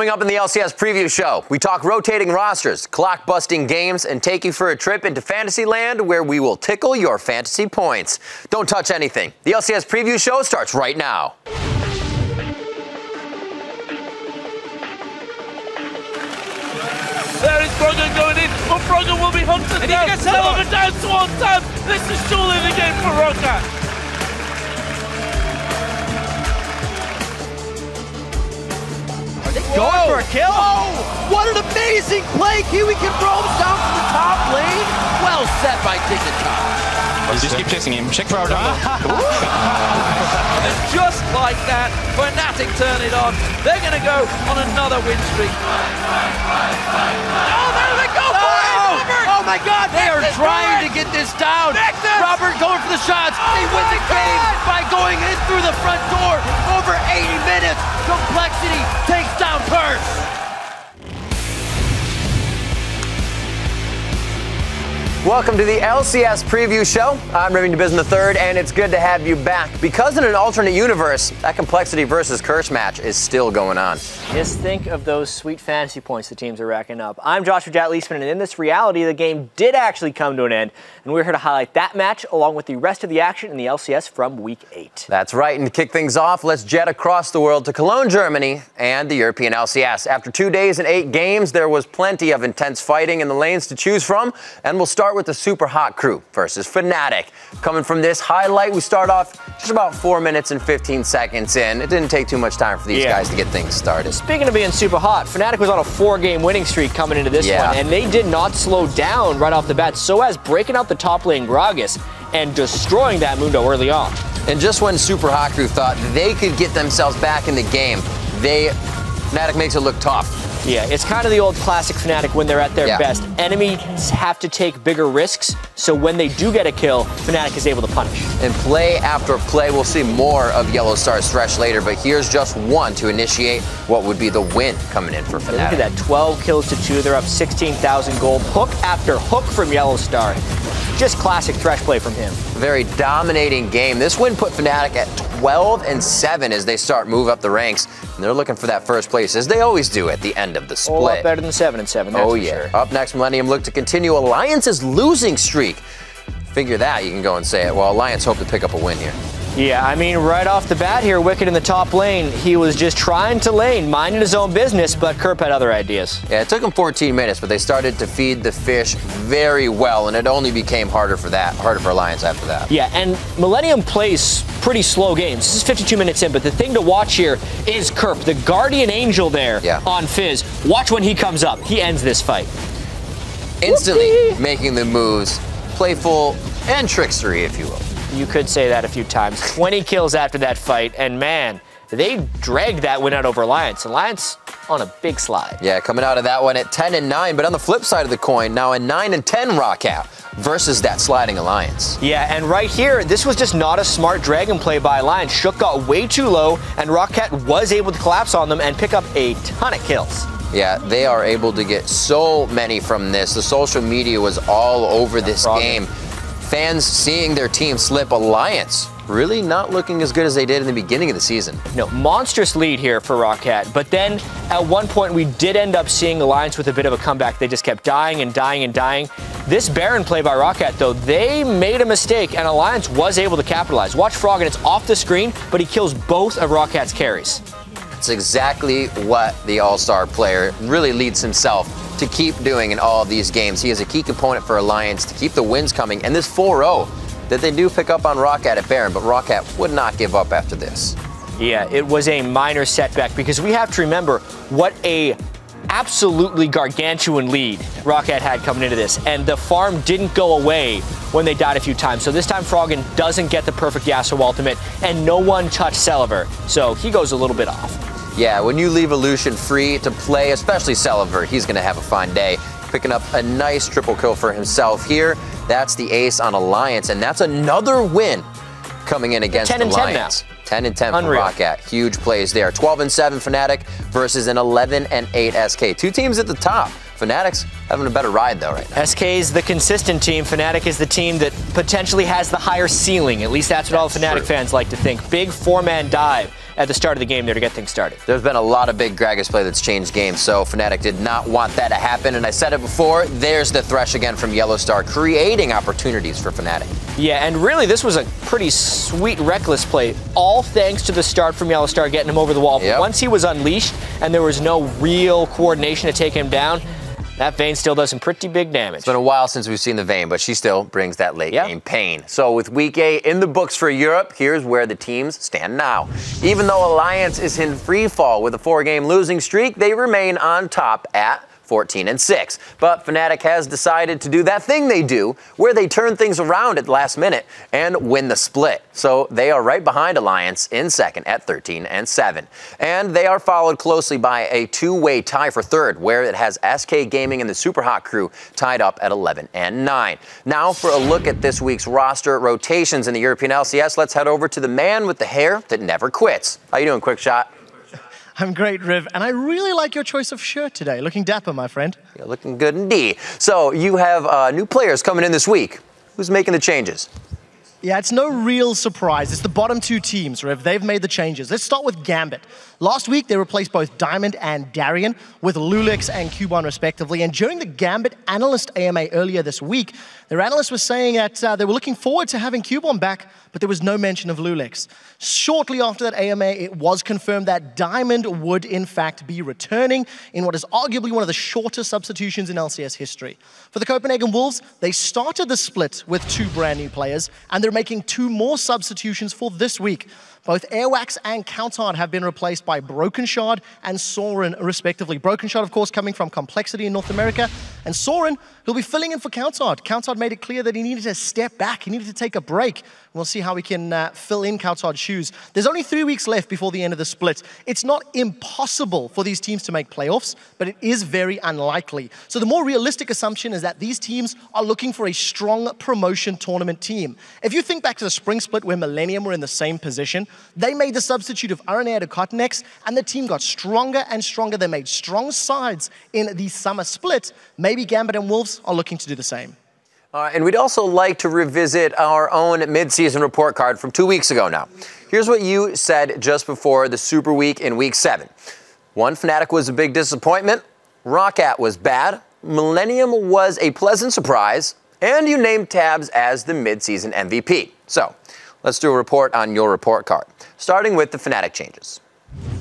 Coming up in the LCS Preview Show, we talk rotating rosters, clock-busting games, and take you for a trip into Fantasyland where we will tickle your fantasy points. Don't touch anything. The LCS Preview Show starts right now. There is Broken going in, but Broken will be hunted down. Celeber down towards Tam. This is surely the game for Rocket. Going for a kill. Oh, what an amazing play. Kiwi can roam down to the top lane. Well set by Quikshot. Just keep chasing him. Check for our double. And just like that, Fnatic turn it on. They're going to go on another win streak. Oh, there they go for it, Robert! Oh my God, they are trying to get this down. Robert going for the shots. They win the game by going in through the front door. Over 80 minutes. Complexity takes down Purse. Welcome to the LCS Preview Show. I'm Remington Bism III, and it's good to have you back. Because in an alternate universe, that Complexity versus Curse match is still going on. Just think of those sweet fantasy points the teams are racking up. I'm Joshua Jatt Leesman, and in this reality, the game did actually come to an end, and we're here to highlight that match along with the rest of the action in the LCS from Week 8. That's right, and to kick things off, let's jet across the world to Cologne, Germany, and the European LCS. After 2 days and 8 games, there was plenty of intense fighting in the lanes to choose from, and we'll start with the Super Hot Crew versus Fnatic. Coming from this highlight, we start off just about 4 minutes and 15 seconds in. It didn't take too much time for these guys to get things started. Speaking of being super hot, Fnatic was on a 4-game winning streak coming into this one, and they did not slow down right off the bat, so as breaking out the top lane Gragas and destroying that Mundo early on. And just when Super Hot Crew thought they could get themselves back in the game, Fnatic makes it look tough. Yeah, it's kind of the old classic Fnatic when they're at their best. Enemies have to take bigger risks, so when they do get a kill, Fnatic is able to punish. And play after play, we'll see more of Yellowstar's Thresh later, but here's just one to initiate what would be the win coming in for Fnatic. Look at that, 12 kills to 2. They're up 16,000 gold. Hook after hook from Yellowstar. Just classic Thresh play from him. Very dominating game. This win put Fnatic at 12-7 as they start move up the ranks. And they're looking for that first place, as they always do at the end of the split. A lot better than 7-7, that's for sure. Up next, Millenium look to continue Alliance's losing streak. Figure that, you can go and say it. Well, Alliance hope to pick up a win here. Yeah, I mean, right off the bat here, Wicked in the top lane, he was just trying to lane, minding his own business, but Kerp had other ideas. Yeah, it took him 14 minutes, but they started to feed the fish very well, and it only became harder for Alliance after that. Yeah, and Millenium plays pretty slow games. This is 52 minutes in, but the thing to watch here is Kerp, the guardian angel there on Fizz. Watch when he comes up. He ends this fight. Instantly making the moves, playful and trickstery, if you will. You could say that a few times. 20 kills after that fight, and man, they dragged that win out over Alliance. Alliance on a big slide. Yeah, coming out of that one at 10-9, but on the flip side of the coin, now a 9-10 Rocket versus that sliding Alliance. Yeah, and right here, this was just not a smart dragon play by Alliance. Shook got way too low, and Rocket was able to collapse on them and pick up a ton of kills. Yeah, they are able to get so many from this. The social media was all over this game. Fans seeing their team slip. Alliance really not looking as good as they did in the beginning of the season. No, monstrous lead here for Rocket, but then at one point we did end up seeing Alliance with a bit of a comeback. They just kept dying and dying and dying. This Baron play by Rocket, though, they made a mistake, and Alliance was able to capitalize. Watch Frog, and it's off the screen, but he kills both of Rocket's carries. It's exactly what the all-star player really leads himself to keep doing in all of these games. He is a key component for Alliance to keep the wins coming, and this 4-0 that they do pick up on Rocket at Baron, but Rocket would not give up after this. Yeah, it was a minor setback because we have to remember what a absolutely gargantuan lead Rocket had coming into this, and the farm didn't go away when they died a few times. So this time Froggen doesn't get the perfect Yasuo ultimate, and no one touched Celeber, so he goes a little bit off. Yeah, when you leave Illusion free to play, especially Celeber, he's going to have a fine day. Picking up a nice triple kill for himself here. That's the ace on Alliance, and that's another win coming in against Alliance. 10-10 for Rocket. Huge plays there. 12-7 Fnatic versus an 11-8 SK. Two teams at the top. Fnatic's having a better ride, though, right now. SK is the consistent team. Fnatic is the team that potentially has the higher ceiling. At least that's what all Fnatic fans like to think. Big four-man dive at the start of the game there to get things started. There's been a lot of big Gragas play that's changed games, so Fnatic did not want that to happen. And I said it before, there's the thresh again from Yellowstar, creating opportunities for Fnatic. Yeah, and really this was a pretty sweet reckless play, all thanks to the start from Yellowstar getting him over the wall. But once he was unleashed and there was no real coordination to take him down, that Vayne still does some pretty big damage. It's been a while since we've seen the Vayne, but she still brings that late game pain. So with Week 8 in the books for Europe, here's where the teams stand now. Even though Alliance is in free fall with a 4-game losing streak, they remain on top at 14-6. But Fnatic has decided to do that thing they do, where they turn things around at the last minute and win the split. So they are right behind Alliance in second at 13-7. And they are followed closely by a two-way tie for third, where it has SK Gaming and the Super Hot crew tied up at 11-9. Now for a look at this week's roster rotations in the European LCS, let's head over to the man with the hair that never quits. How you doing, Quikshot? I'm great, Riv, and I really like your choice of shirt today. Looking dapper, my friend. You're looking good indeed. So you have new players coming in this week. Who's making the changes? Yeah, it's no real surprise. It's the bottom two teams, Riv. They've made the changes. Let's start with Gambit. Last week, they replaced both Diamond and Darien with Lulix and Cubon, respectively. And during the Gambit Analyst AMA earlier this week, their analyst was saying that they were looking forward to having Cubon back, but there was no mention of Lulix. Shortly after that AMA, it was confirmed that Diamond would, in fact, be returning in what is arguably one of the shortest substitutions in LCS history. For the Copenhagen Wolves, they started the split with 2 brand new players, and they're making 2 more substitutions for this week. Both Airwax and Countard have been replaced by Brokenshard and Soren, respectively. Brokenshard, of course, coming from ComplexIty in North America, and Soren, who'll be filling in for Countard. Countard made it clear that he needed to step back. He needed to take a break. We'll see how we can fill in Countard's shoes. There's only 3 weeks left before the end of the split. It's not impossible for these teams to make playoffs, but it is very unlikely. So the more realistic assumption is that these teams are looking for a strong promotion tournament team. If you think back to the spring split where Millenium were in the same position, they made the substitute of RNA to Cottonex, and the team got stronger and stronger. They made strong sides in the summer split. Maybe Gambit and Wolves are looking to do the same. And we'd also like to revisit our own mid-season report card from 2 weeks ago now. Here's what you said just before the Super Week in Week 7. 1, Fnatic was a big disappointment. Roccat was bad. Millenium was a pleasant surprise. And you named Tabs as the mid-season MVP. So let's do a report on your report card, starting with the Fnatic changes.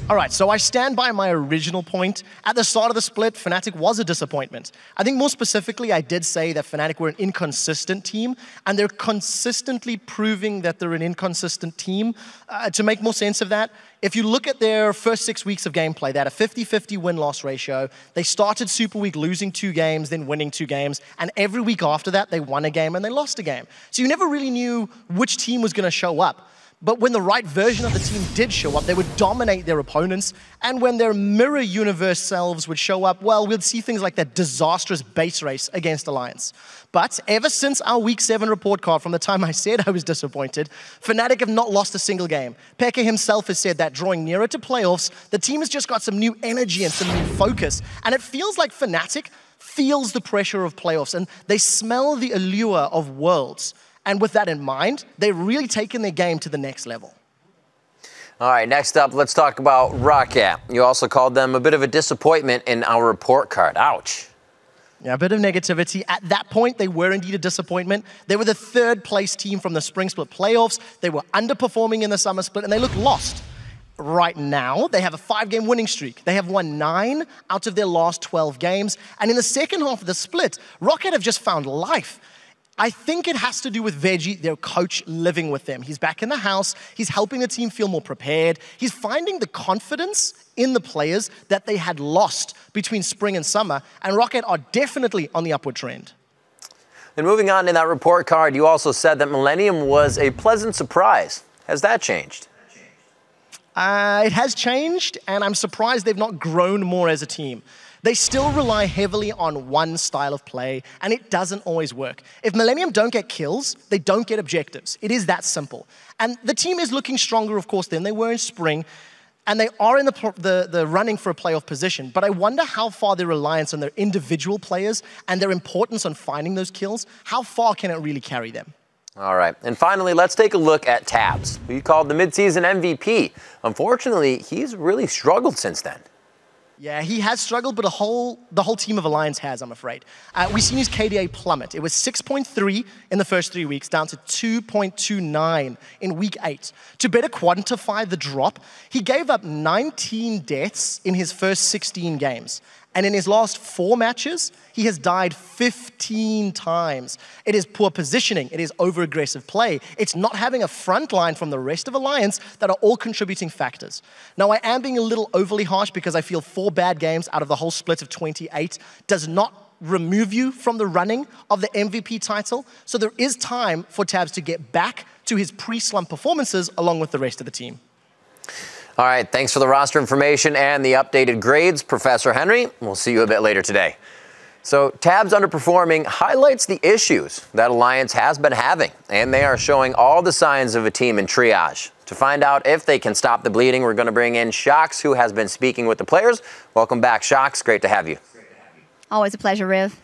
All right, so I stand by my original point. At the start of the split, Fnatic was a disappointment. I think more specifically, I did say that Fnatic were an inconsistent team, and they're consistently proving that they're an inconsistent team. To make more sense of that, if you look at their first 6 weeks of gameplay, they had a 50-50 win-loss ratio. They started Super Week losing 2 games, then winning 2 games, and every week after that, they won a game and they lost a game. So you never really knew which team was going to show up. But when the right version of the team did show up, they would dominate their opponents. And when their mirror universe selves would show up, well, we'd see things like that disastrous base race against Alliance. But ever since our Week 7 report card, from the time I said I was disappointed, Fnatic have not lost a single game. FLICKR himself has said that drawing nearer to playoffs, the team has just got some new energy and some new focus. And it feels like Fnatic feels the pressure of playoffs, and they smell the allure of Worlds. And with that in mind, they've really taken their game to the next level. All right, next up, let's talk about Roccat. You also called them a bit of a disappointment in our report card. Ouch. Yeah, a bit of negativity. At that point, they were indeed a disappointment. They were the 3rd place team from the spring split playoffs. They were underperforming in the summer split, and they look lost. Right now, they have a 5-game winning streak. They have won 9 out of their last 12 games. And in the second half of the split, Roccat have just found life. I think it has to do with Veggie, their coach, living with them. He's back in the house. He's helping the team feel more prepared. He's finding the confidence in the players that they had lost between spring and summer. And Roccat are definitely on the upward trend. And moving on in that report card, you also said that Millenium was a pleasant surprise. Has that changed? It has changed, and I'm surprised they've not grown more as a team. They still rely heavily on one style of play, and it doesn't always work. If Millenium don't get kills, they don't get objectives. It is that simple. And the team is looking stronger, of course, than they were in spring. and they are in the running for a playoff position, but I wonder how far their reliance on their individual players and their importance on finding those kills, how far can it really carry them? All right, and finally, let's take a look at Tabs, who you called the midseason MVP. Unfortunately, he's really struggled since then. Yeah, he has struggled, but the whole team of Alliance has, I'm afraid. We've seen his KDA plummet. It was 6.3 in the first 3 weeks, down to 2.29 in week 8. To better quantify the drop, he gave up 19 deaths in his first 16 games. And in his last 4 matches, he has died 15 times. It is poor positioning. It is over-aggressive play. It's not having a front line from the rest of Alliance that are all contributing factors. Now, I am being a little overly harsh because I feel 4 bad games out of the whole split of 28 does not remove you from the running of the MVP title. So there is time for Tabs to get back to his pre-slump performances along with the rest of the team. All right, thanks for the roster information and the updated grades, Professor Henry. We'll see you a bit later today. So Tabs underperforming highlights the issues that Alliance has been having, and they are showing all the signs of a team in triage. To find out if they can stop the bleeding, we're going to bring in Shox, who has been speaking with the players. Welcome back, Shox. Great to have you. Always a pleasure, Riv.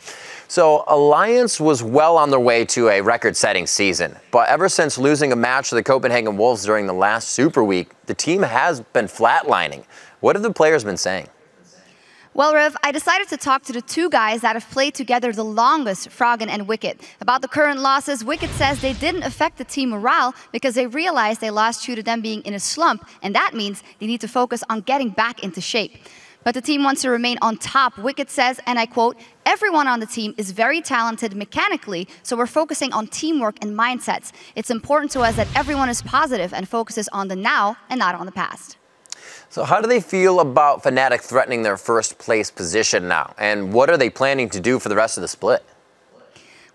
So Alliance was well on their way to a record-setting season, but ever since losing a match to the Copenhagen Wolves during the last Super Week, the team has been flatlining. What have the players been saying? Well, Riv, I decided to talk to the 2 guys that have played together the longest, Froggen and Wicked. About the current losses, Wicked says they didn't affect the team morale because they realized they lost due to them being in a slump, and that means they need to focus on getting back into shape. But the team wants to remain on top. Wicked says, and I quote, "Everyone on the team is very talented mechanically, so we're focusing on teamwork and mindsets. It's important to us that everyone is positive and focuses on the now and not on the past." So how do they feel about Fnatic threatening their first place position now? And what are they planning to do for the rest of the split?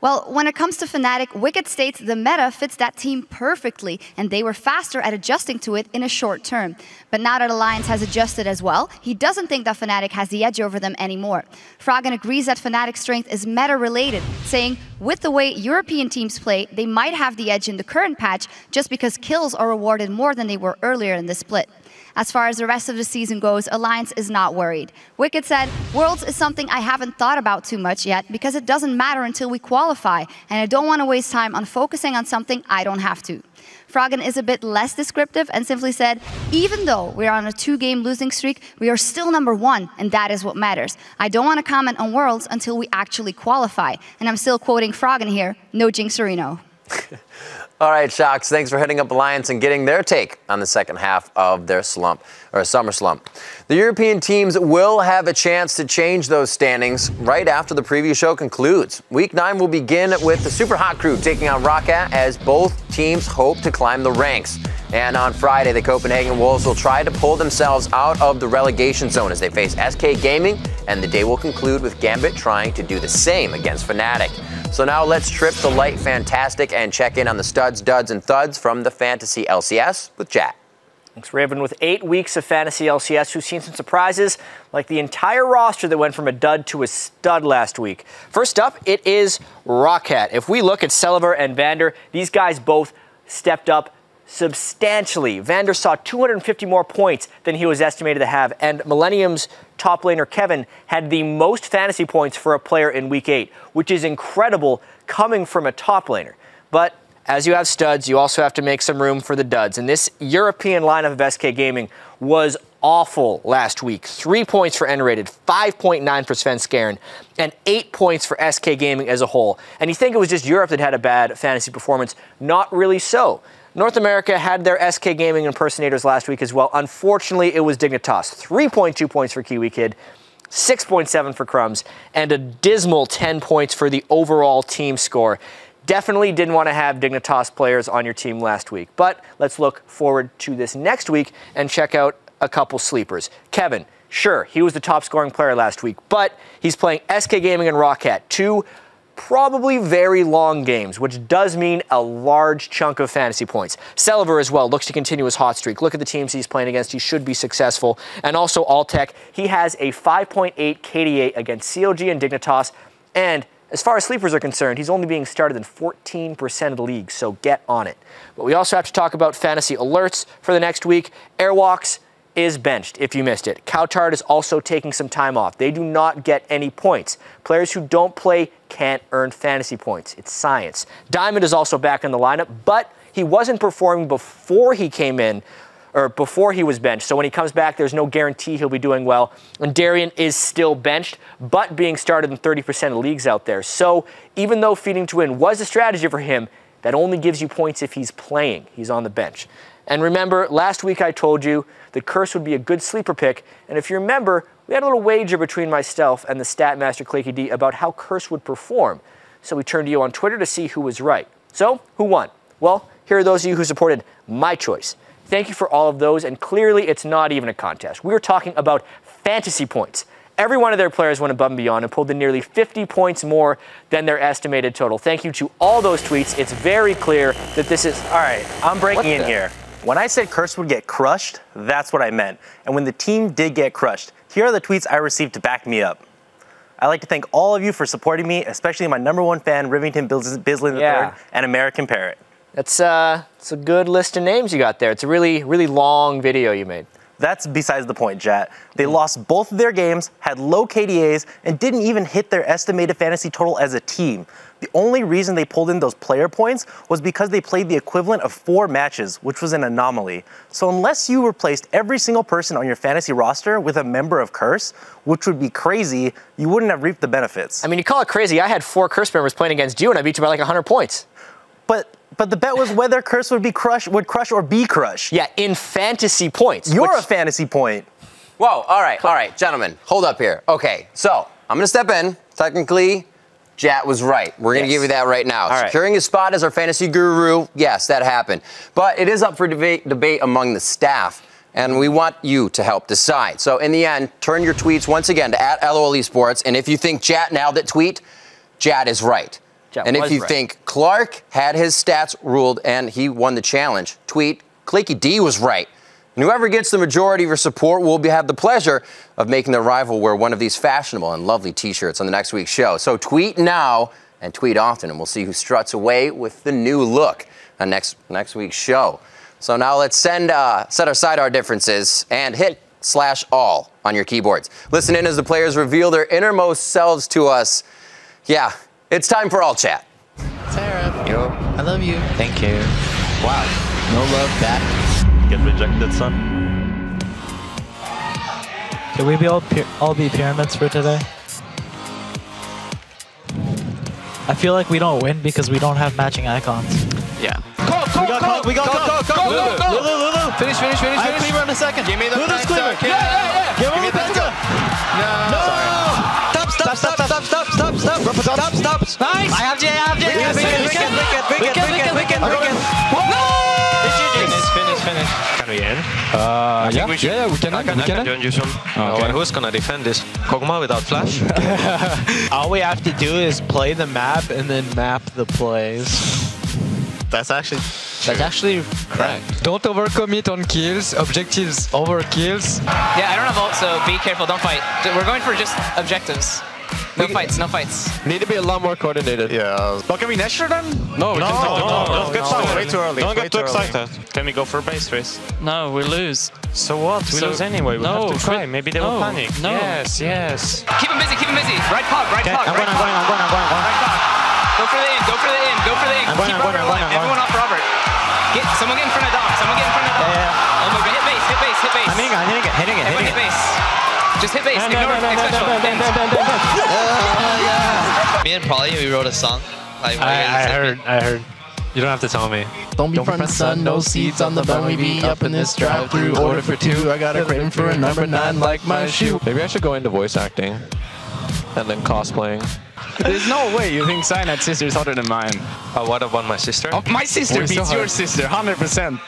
Well, when it comes to Fnatic, Wicked states the meta fits that team perfectly, and they were faster at adjusting to it in a short term. But now that Alliance has adjusted as well, he doesn't think that Fnatic has the edge over them anymore. Froggen agrees that Fnatic's strength is meta-related, saying, with the way European teams play, they might have the edge in the current patch just because kills are rewarded more than they were earlier in the split. As far as the rest of the season goes, Alliance is not worried. Wicked said, "Worlds is something I haven't thought about too much yet because it doesn't matter until we qualify, and I don't want to waste time on focusing on something I don't have to." Froggen is a bit less descriptive and simply said, "Even though we're on a 2-game losing streak, we are still #1, and that is what matters. I don't want to comment on Worlds until we actually qualify." And I'm still quoting Froggen here, "No jinxerino." All right, Shox, thanks for heading up Alliance and getting their take on the second half of their slump, or summer slump. The European teams will have a chance to change those standings right after the preview show concludes. Week 9 will begin with the Super Hot Crew taking on Roccat as both teams hope to climb the ranks. And on Friday, the Copenhagen Wolves will try to pull themselves out of the relegation zone as they face SK Gaming, and the day will conclude with Gambit trying to do the same against Fnatic. So now let's trip the light fantastic and check in on the studs, duds, and thuds from the Fantasy LCS with Jatt. Thanks, Raven. With 8 weeks of Fantasy LCS, we've seen some surprises, like the entire roster that went from a dud to a stud last week. First up, it is Roccat. If we look at Selliver and Vander, these guys both stepped up substantially. Vander saw 250 more points than he was estimated to have, and Millenium's top laner Kevin had the most fantasy points for a player in Week 8, which is incredible coming from a top laner. But as you have studs, you also have to make some room for the duds, and this European lineup of SK Gaming was awful last week. 3 points for N-rated, 5.9 for Svenskeren, and 8 points for SK Gaming as a whole. And you think it was just Europe that had a bad fantasy performance? Not really so. North America had their SK Gaming impersonators last week as well. Unfortunately, it was Dignitas. 3.2 points for Kiwi Kid, 6.7 for Crumbs, and a dismal 10 points for the overall team score. Definitely didn't want to have Dignitas players on your team last week. But let's look forward to this next week and check out a couple sleepers. Kevin, sure, he was the top scoring player last week, but he's playing SK Gaming and Roccat, 2 probably very long games, which does mean a large chunk of fantasy points. Selliver as well looks to continue his hot streak. Look at the teams he's playing against. He should be successful. And also Altec, he has a 5.8 KDA against COG and Dignitas. And as far as sleepers are concerned, he's only being started in 14% of the league, so get on it. But we also have to talk about fantasy alerts for the next week. Airwalks, is benched, if you missed it. Coutard is also taking some time off. They do not get any points. Players who don't play can't earn fantasy points. It's science. Diamond is also back in the lineup, but he wasn't performing before he came in, or before he was benched. So when he comes back, there's no guarantee he'll be doing well. And Darian is still benched, but being started in 30% of leagues out there. So even though feeding to win was a strategy for him, that only gives you points if he's playing. He's on the bench. And remember, last week I told you that Curse would be a good sleeper pick. And if you remember, we had a little wager between myself and the stat master ClakeyD about how Curse would perform. So we turned to you on Twitter to see who was right. So, who won? Well, here are those of you who supported my choice. Thank you for all of those, and clearly it's not even a contest. We're talking about fantasy points. Every one of their players went above and beyond and pulled in nearly 50 points more than their estimated total. Thank you to all those tweets. It's very clear that this is... All right, I'm breaking in here. When I said Curse would get crushed, that's what I meant. And when the team did get crushed, here are the tweets I received to back me up. I'd like to thank all of you for supporting me, especially my #1 fan, Rivington Bisley III, and American Parrot. It's a good list of names you got there. It's a really, really long video you made. That's besides the point, Jatt. They lost both of their games, had low KDAs, and didn't even hit their estimated fantasy total as a team. The only reason they pulled in those player points was because they played the equivalent of 4 matches, which was an anomaly. So unless you replaced every single person on your fantasy roster with a member of Curse, which would be crazy, you wouldn't have reaped the benefits. I mean, you call it crazy. I had 4 Curse members playing against you, and I beat you by like 100 points. But the bet was whether Curse would crush or be crushed. Yeah, in fantasy points. You're a fantasy point. Whoa, all right, gentlemen, hold up here. Okay, so I'm going to step in. Technically, Jatt was right. We're going to give you that right now. Securing his spot as our fantasy guru, yes, that happened. But it is up for debate among the staff, and we want you to help decide. So in the end, turn your tweets once again to @LOL Esports, and if you think Jatt nailed it, tweet, Jatt is right. And if you think Clark had his stats ruled and he won the challenge, tweet, ClakeyD was right. And whoever gets the majority of your support will have the pleasure of making their rival wear one of these fashionable and lovely t-shirts on the next week's show. So tweet now and tweet often, and we'll see who struts away with the new look on next week's show. So now let's set aside our differences and hit /all on your keyboards. Listen in as the players reveal their innermost selves to us. Yeah. It's time for all chat. Sarah, yo, I love you. Thank you. Wow, no love back. Get rejected, son. Can we all be pyramids for today? I feel like we don't win because we don't have matching icons. Yeah. We got Lulu. Finish. I have Cleaver in a second. Give me the Lulu's Cleaver. Yeah. Give me the Penta. No. Stop. Nice. I have J. Wicked. No! Finish. Can we end? I think we should. Yeah, we can. I can join you soon. Okay. Who's gonna defend this? Kog'Maw without flash? All we have to do is play the map and then map the plays. That's actually correct. Don't overcommit on kills, objectives over kills. Yeah, I don't have ult, so be careful, don't fight. We're going for just objectives. No fights. Need to be a lot more coordinated. Yeah. But can we Nashor then? No, we can't. No, way too early. Don't get too excited. Can we go for base race? No, we lose. So what? We lose anyway. We have to try. Maybe they will panic. No. Yes. Keep him busy. Right cog. I'm going. Go for the in. Keep Robert alive. Everyone off Robert. Someone get in front of Dom. Yeah. Oh my god, hit base. I'm hitting it. Everyone hit base. Just hit base. Ignore Me and Polly, we wrote a song. I heard. You don't have to tell me. Don't be front, son, no seats on the bun. We be up in this drive-thru. Order for 2. I got a craving for a number 9 like my shoe. Maybe I should go into voice acting and then cosplaying. There's no way you think Cyanide sister is hotter than mine. What about my sister? Oh, my sister beats your sister, 100%.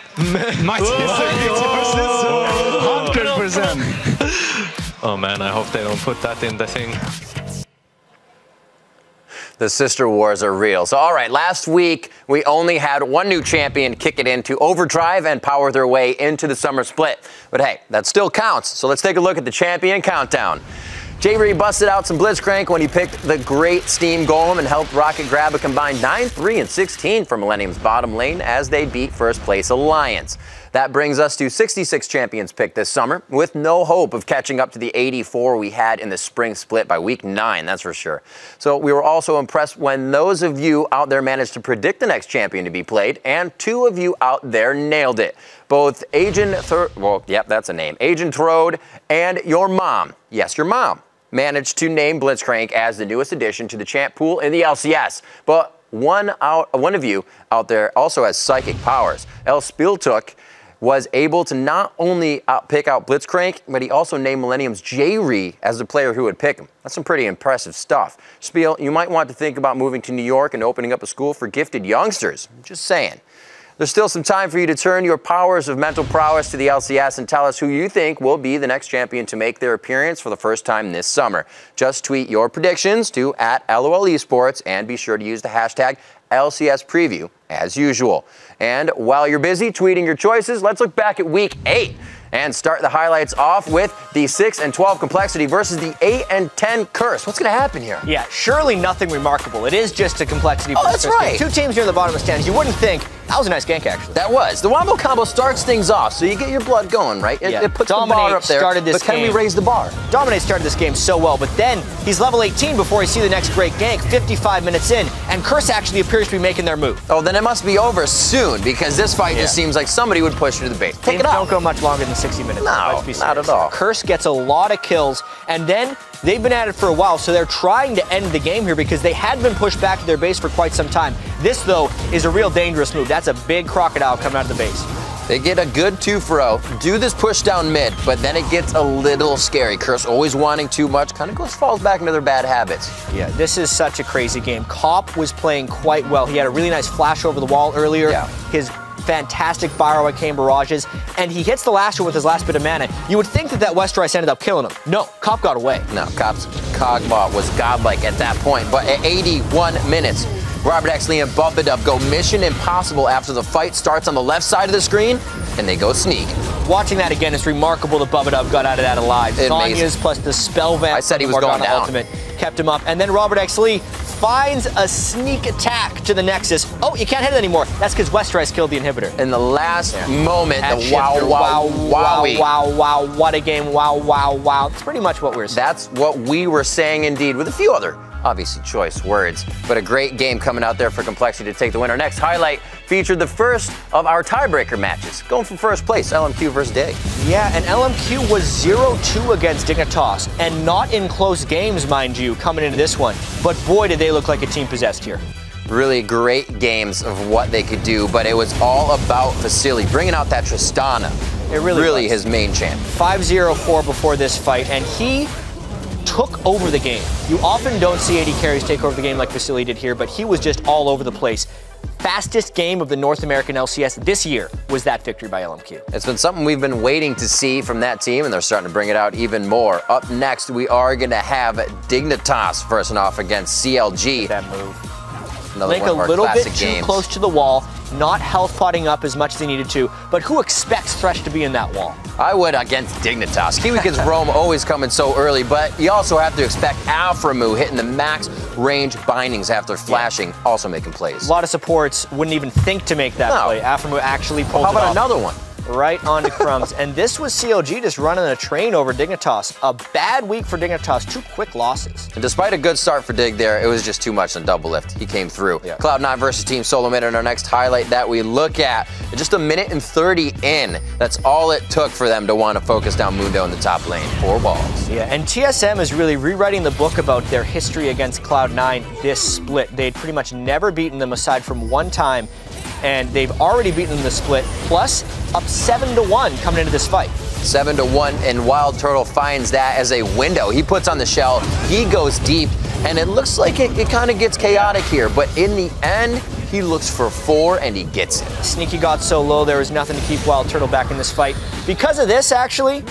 My sister beats your sister, 100%. Oh man, I hope they don't put that in the thing. The sister wars are real. So, all right, last week we only had one new champion kick it into overdrive and power their way into the summer split. But hey, that still counts. So let's take a look at the champion countdown. J-Ree busted out some Blitzcrank when he picked the great Steam Golem and helped Rocket grab a combined 9-3-16 from Millennium's bottom lane as they beat first place Alliance. That brings us to 66 champions picked this summer, with no hope of catching up to the 84 we had in the spring split by week 9, that's for sure. So we were also impressed when those of you out there managed to predict the next champion to be played, and 2 of you out there nailed it. Both Agent Throde and your mom, yes, your mom, managed to name Blitzcrank as the newest addition to the champ pool in the LCS. But one of you out there also has psychic powers. El Spieltuk was able to not only pick out Blitzcrank, but he also named Millennium's J-Ree as the player who would pick him. That's some pretty impressive stuff. Spiel, you might want to think about moving to New York and opening up a school for gifted youngsters. Just saying. There's still some time for you to turn your powers of mental prowess to the LCS and tell us who you think will be the next champion to make their appearance for the first time this summer. Just tweet your predictions to @LOLesports and be sure to use the hashtag LCS Preview as usual. And while you're busy tweeting your choices, let's look back at week 8 and start the highlights off with the 6 and 12 Complexity versus the 8 and 10 Curse. What's going to happen here? Yeah, surely nothing remarkable. It is just a Complexity versus that's right. 2 teams near the bottom of the stands. You wouldn't think. That was a nice gank, actually. That was. The Wombo combo starts things off, so you get your blood going, right? It puts the bar up there, but can we raise the bar? Dominate started this game so well, but then he's level 18 before he sees the next great gank, 55 minutes in, and Curse actually appears to be making their move. Oh, then it must be over soon, because this fight just seems like somebody would push her to the base. Pick it up. Don't go much longer than 60 minutes. No, not at all. Curse gets a lot of kills, and then they've been at it for a while, so they're trying to end the game here because they had been pushed back to their base for quite some time. This, though, is a real dangerous move. That's a big crocodile coming out of the base. They get a good 2-0, do this push down mid, but then it gets a little scary. Curse always wanting too much, kind of falls back into their bad habits. Yeah, this is such a crazy game. Cop was playing quite well. He had a really nice flash over the wall earlier. Yeah. His fantastic Fire-Arcane barrages, and he hits the last one with his last bit of mana. You would think that Westeros ended up killing him. No, Cop got away. No, Cop's Cogma was godlike at that point, but at 81 minutes, Robert Exley and Bubbadub go mission impossible after the fight starts on the left side of the screen, and they go sneak. Watching that again, it's remarkable that Bubbadub got out of that alive. Sonya's plus the spell vamp. I said he was going down. Ultimate kept him up, and then Robert Exley finds a sneak attack to the Nexus. Oh, you can't hit it anymore. That's because Westeros killed the inhibitor. In the last moment, the wow, what a game, wow. That's pretty much what we're saying. That's what we were saying indeed, with a few other obviously choice words, but a great game coming out there for Complexity to take the winner. Next highlight featured the first of our tiebreaker matches, going for first place, LMQ versus Dig. Yeah, and LMQ was 0-2 against Dignitas, and not in close games, mind you, coming into this one. But boy, did they look like a team possessed here. Really great games of what they could do, but it was all about Vasily bringing out that Tristana. It really was his main champ. 5-0-4 before this fight, and he took over the game. You often don't see AD carries take over the game like Vasily did here, but he was just all over the place. Fastest game of the North American LCS this year was that victory by LMQ. It's been something we've been waiting to see from that team, and they're starting to bring it out even more. Up next, we are going to have Dignitas facing off against CLG. That move. Another Link one of our a little bit classic games. too close to the wall, not health potting up as much as they needed to, but who expects Thresh to be in that wall? I would against Dignitas. Kiwi Kids Rome always coming so early, but you also have to expect Alframu hitting the max range bindings after flashing, also making plays. A lot of supports wouldn't even think to make that play. Alframu actually pulled it off. How about another one? Right onto Crumbs. And this was CLG just running a train over Dignitas. A bad week for Dignitas, 2 quick losses. And despite a good start for Dig there, it was just too much on double lift. He came through. Yeah. Cloud9 versus Team Solo Mid in our next highlight that we look at. Just 1 minute and 30 in. That's all it took for them to want to focus down Mundo in the top lane. 4 balls. Yeah, and TSM is really rewriting the book about their history against Cloud9 this split. They'd pretty much never beaten them aside from one time, and they've already beaten them the split, plus up 7-1 coming into this fight. 7-1, and Wild Turtle finds that as a window. He puts on the shell, he goes deep, and it looks like it kind of gets chaotic here, but in the end, he looks for 4 and he gets it. Sneaky got so low, there was nothing to keep Wild Turtle back in this fight. Because of this, actually,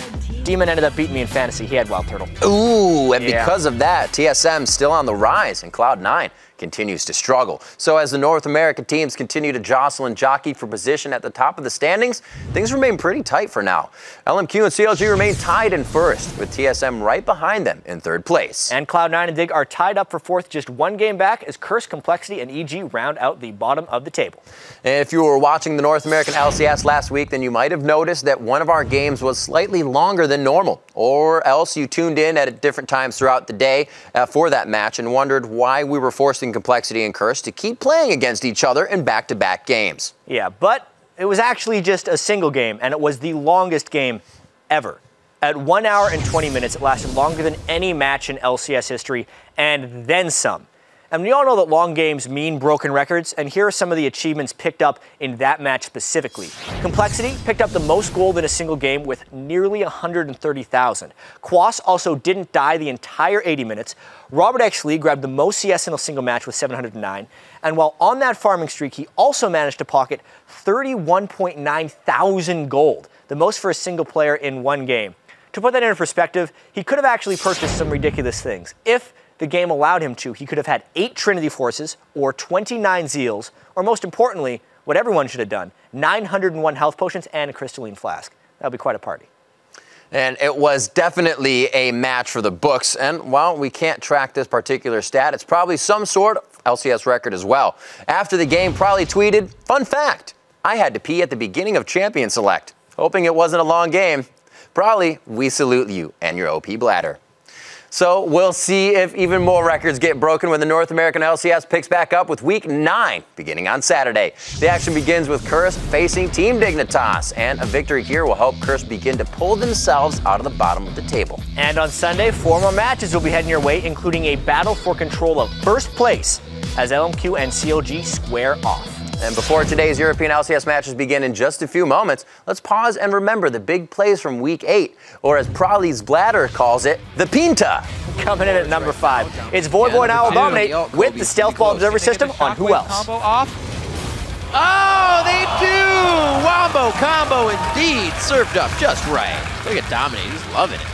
Demon ended up beating me in fantasy. He had Wild Turtle. Ooh, and because of that, TSM still on the rise, and Cloud9 continues to struggle. So as the North American teams continue to jostle and jockey for position at the top of the standings, things remain pretty tight for now. LMQ and CLG remain tied in first, with TSM right behind them in third place. And Cloud9 and Dig are tied up for fourth, just one game back, as Curse, Complexity, and EG round out the bottom of the table. And if you were watching the North American LCS last week, then you might have noticed that one of our games was slightly longer than normal, or else you tuned in at different times throughout the day for that match and wondered why we were forcing Complexity and Curse to keep playing against each other in back-to-back games. Yeah, but it was actually just a single game, and it was the longest game ever. At 1 hour and 20 minutes, it lasted longer than any match in LCS history, and then some. And we all know that long games mean broken records, and here are some of the achievements picked up in that match specifically. Complexity picked up the most gold in a single game with nearly 130,000. Quas also didn't die the entire 80 minutes. Robert X. Lee grabbed the most CS in a single match with 709. And while on that farming streak, he also managed to pocket 31.9 thousand gold, the most for a single player in one game. To put that into perspective, he could have actually purchased some ridiculous things. If the game allowed him to, he could have had 8 Trinity Forces, or 29 Zeals, or most importantly, what everyone should have done, 901 health potions and a crystalline flask. That would be quite a party. And it was definitely a match for the books. And while we can't track this particular stat, it's probably some sort of LCS record as well. After the game, probably tweeted, "Fun fact, I had to pee at the beginning of Champion Select." Hoping it wasn't a long game. Probably, we salute you and your OP bladder. So we'll see if even more records get broken when the North American LCS picks back up with Week 9, beginning on Saturday. The action begins with Curse facing Team Dignitas, and a victory here will help Curse begin to pull themselves out of the bottom of the table. And on Sunday, 4 more matches will be heading your way, including a battle for control of first place as LMQ and CLG square off. And before today's European LCS matches begin in just a few moments, let's pause and remember the big plays from Week 8, or as Prolly's bladder calls it, the Pinta. Coming in at number 5, it's Voyboy and Owl Dominate with the Stealth Ball Observer System on Who Else. Combo off. Oh, they do! Wombo combo indeed. Served up just right. Look at Dominate, he's loving it.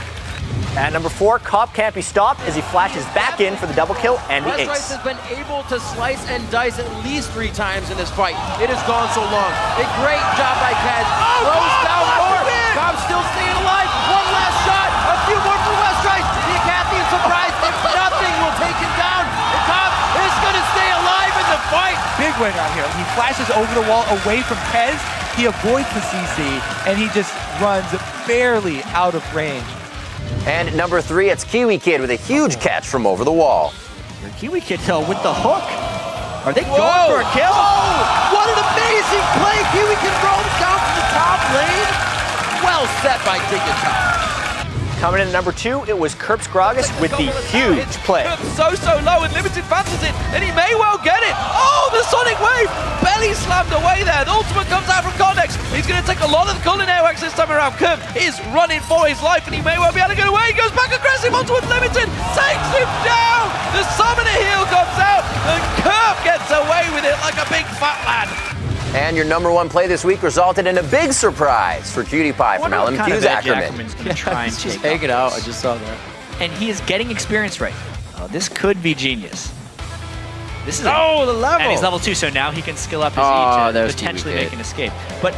At number 4, Cop can't be stopped as he flashes back in for the double kill and the ace. Rice has been able to slice and dice at least 3 times in this fight. It has gone so long. A great job by Kaz. Throws down more. Cobb still staying alive. One last shot. A few more for West Rice. The Acathian surprise. Nothing will take him down. And Cobb is going to stay alive in the fight. Big win out here. He flashes over the wall away from Kez. He avoids the CC, and he just runs barely out of range. And at number 3, it's Kiwi Kid with a huge catch from over the wall. Kiwi Kid with the hook. Are they going for a kill? Whoa! What an amazing play! Kiwi Kid roams down to the top lane. Well set by Dignitas. Coming in at number 2, it was Kerps Gragas with the huge play. So low and Limited fancies it, and he may well get it. Oh, the Sonic Wave! Belly slammed away there. The ultimate comes out from Connex. He's going to take a lot of the golden airwax this time around. Kerp is running for his life, and he may well be able to get away. He goes back aggressive onto Unlimited, takes him down. The Summoner Heal comes out, and Kerp gets away with it like a big fat lad. And your number 1 play this week resulted in a big surprise for Cutie Pie from LMQ's Ackerman. Just egg it out, I just saw that. And he is getting experience right now. Oh, this could be genius. This is the level! And he's level 2, so now he can skill up his E to potentially make an escape. But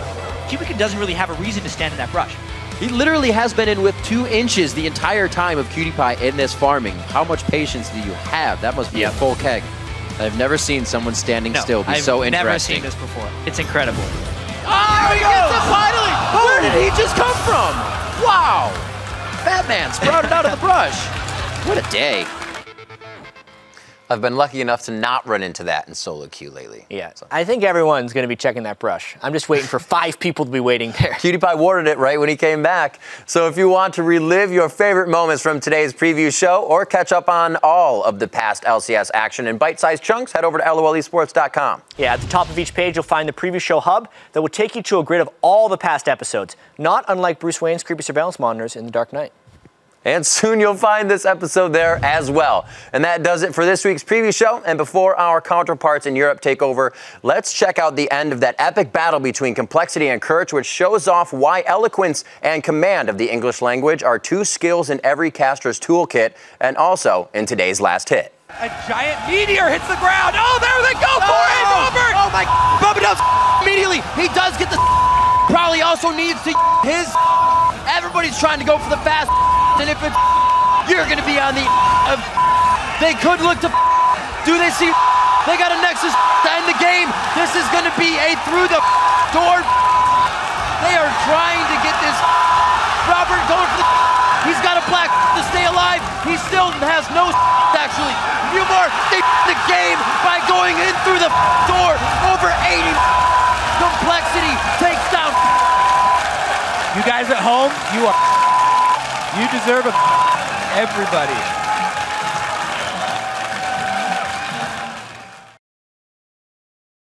Cubic doesn't really have a reason to stand in that brush. He literally has been in with 2 inches the entire time of Cutie Pie in this farming. How much patience do you have? That must be a full keg. I've never seen someone standing still be so interesting. I've never seen this before. It's incredible. Oh, he gets it finally! Where did he just come from? Wow! Fat Man sprouted out of the brush. What a day. I've been lucky enough to not run into that in solo queue lately. Yeah, so. I think everyone's going to be checking that brush. I'm just waiting for 5 people to be waiting there. Cutie Pie warded it right when he came back. So if you want to relive your favorite moments from today's preview show or catch up on all of the past LCS action in bite-sized chunks, head over to lolesports.com. Yeah, at the top of each page, you'll find the preview show hub that will take you to a grid of all the past episodes, not unlike Bruce Wayne's creepy surveillance monitors in The Dark Knight. And soon you'll find this episode there as well. And that does it for this week's preview show. And before our counterparts in Europe take over, let's check out the end of that epic battle between Complexity and Kirch, which shows off why eloquence and command of the English language are two skills in every caster's toolkit, and also in today's last hit. A giant meteor hits the ground. Oh, there they go for it, Robert! Oh my, Bubba Dubs immediately. He does get the probably also needs to his. Everybody's trying to go for the fast, and if it's you're gonna be on the they could look to do they see they got a Nexus to end the game. This is gonna be a through the door. They are trying to get this Robert going for the he's got a black to stay alive. He still has no actually. Few more they the game by going in through the door. Over 80 Complexity takes down. You guys at home, you deserve everybody.